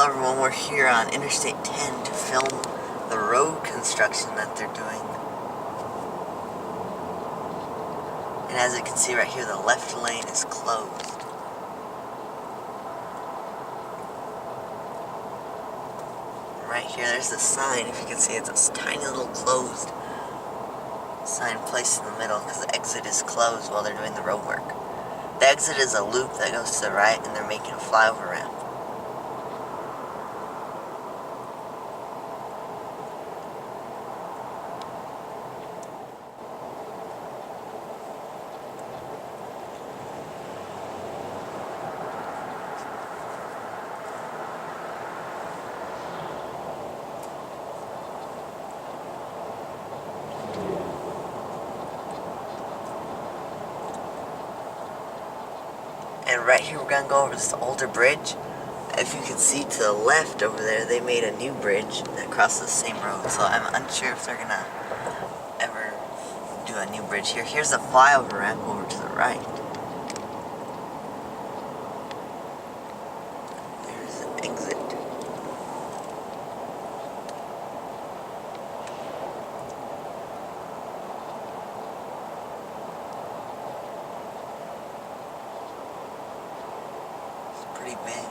Hello everyone, we're here on Interstate 10 to film the road construction that they're doing. And as you can see right here, the left lane is closed. Right here, there's the sign. If you can see, it's a tiny little closed sign placed in the middle because the exit is closed while they're doing the road work. The exit is a loop that goes to the right and they're making a flyover ramp. And right here we're gonna go over this older bridge. If you can see to the left over there, they made a new bridge that crosses the same road. So I'm unsure if they're gonna ever do a new bridge here. Here's a flyover ramp over to the right. There's an exit. Pretty big.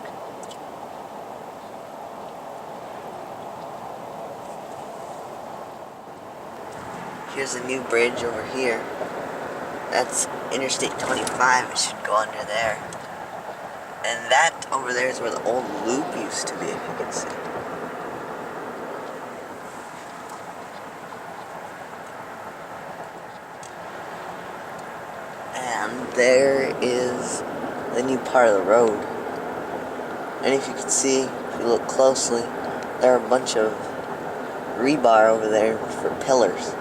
Here's a new bridge over here. That's Interstate 25. It should go under there. And that over there is where the old loop used to be, if you can see. And there is the new part of the road. And if you can see, if you look closely, there are a bunch of rebar over there for pillars.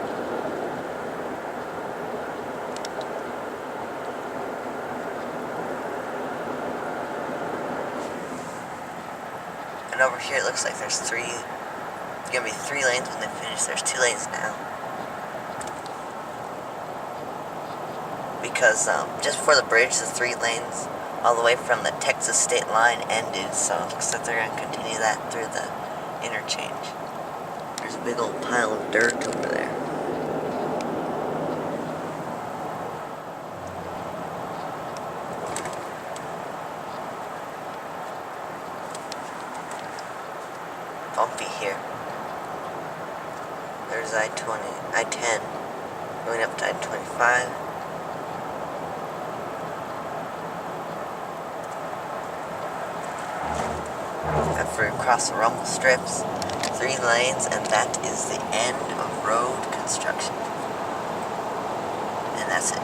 And over here it looks like there's gonna be 3 lanes when they finish. There's 2 lanes now. Because just before the bridge, the 3 lanes all the way from the Texas state line ended, so it looks like they're going to continue that through the interchange. There's a big old pile of dirt over there. Bumpy here. There's I-10 going up to I-25. After we cross the rumble strips, 3 lanes, and that is the end of road construction. And that's it.